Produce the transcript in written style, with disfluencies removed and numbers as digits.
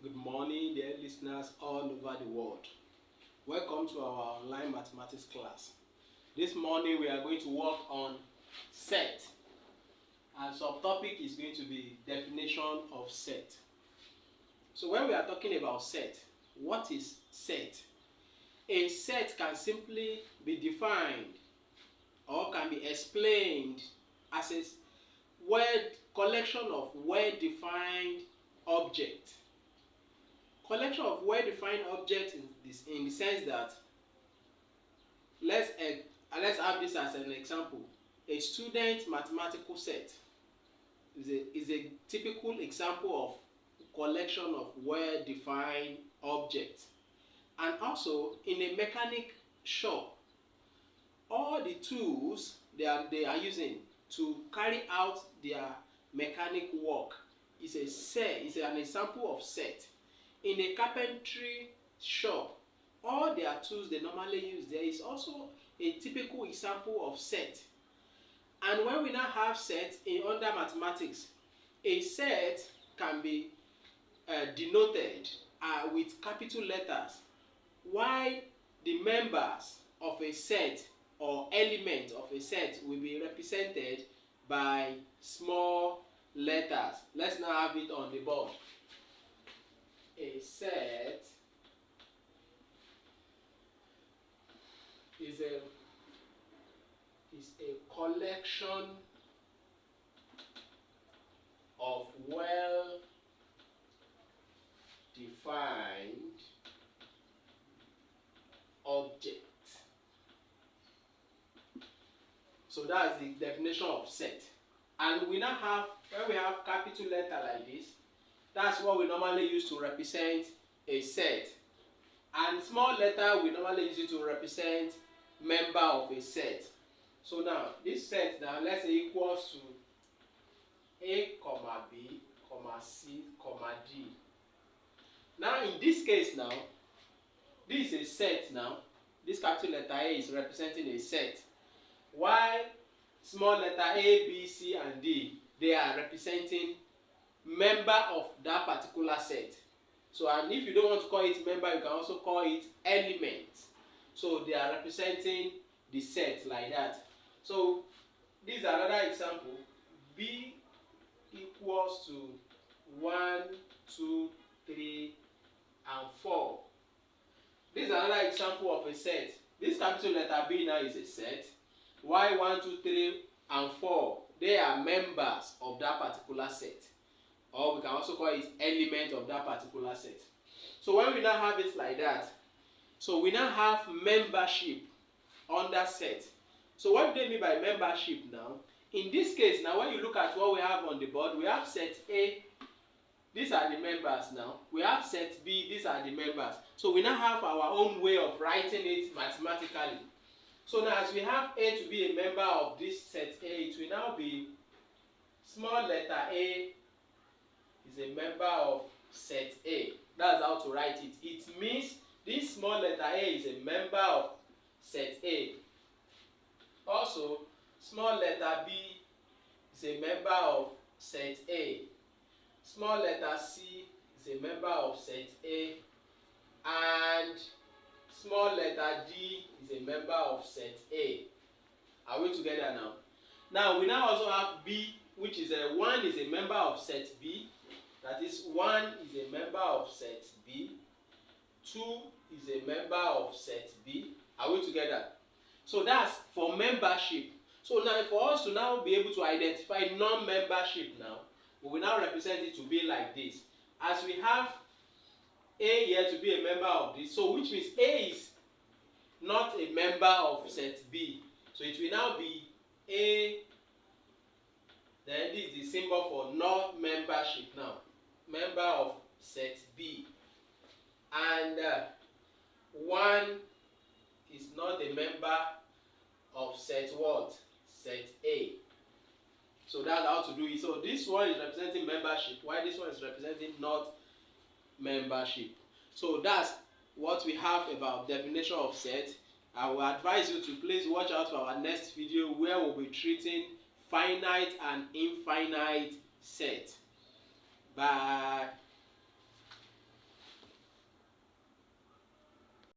Good morning, dear listeners all over the world. Welcome to our online mathematics class. This morning we are going to work on set, and subtopic is going to be definition of set. So when we are talking about set, what is set? A set can simply be defined or can be explained as a collection of well-defined objects. Collection of well-defined objects in the sense that let's have this as an example. A student mathematical set is a typical example of collection of well-defined objects. And also in a mechanic shop, all the tools they are using to carry out their mechanic work is an example of set. In a carpentry shop, all their tools they normally use, there is also a typical example of set. And when we now have set under mathematics, a set can be denoted with capital letters, while the members of a set or element of a set will be represented by small letters. Let's now have it on the board. A set is a collection of well-defined objects. So that's the definition of set. And we now have, when we have capital letter like this, that's what we normally use to represent a set. And small letter we normally use it to represent member of a set. So now this set now let's say equals to A, B, C, D. Now in this case now, this is a set now. This capital letter A is representing a set, while small letter A, B, C and D, they are representing member of that particular set. So, and if you don't want to call it member, you can also call it element. So they are representing the set like that. So this is another example. B equals to 1, 2, 3 and 4. This is another example of a set. This capital letter B now is a set, while 1, 2, 3 and 4, they are members of that particular set, or we can also call it element of that particular set. So when we now have it like that, so we now have membership under set. So what do they mean by membership now? In this case now, when you look at what we have on the board, we have set A, these are the members now. We have set B, these are the members. So we now have our own way of writing it mathematically. So now as we have A to be a member of this set A, it will now be small letter A is a member of set A. That's how to write it. It means this small letter A is a member of set A. Also, small letter B is a member of set A. Small letter C is a member of set A. And small letter D is a member of set A. Are we together now? Now we now also have B, which is 1 is a member of set B. That is, 1 is a member of set B. 2 is a member of set B. Are we together? So that's for membership. So now for us to now be able to identify non-membership now, we will now represent it to be like this. As we have A here to be a member of this, so which means A is not a member of set B. So it will now be A, then this is the symbol for non-membership now. Member of set B. And 1 is not a member of set what? Set A. So that's how to do it. So this one is representing membership, while this one is representing not membership. So that's what we have about definition of set. I will advise you to please watch out for our next video, where we'll be treating finite and infinite set. Bye.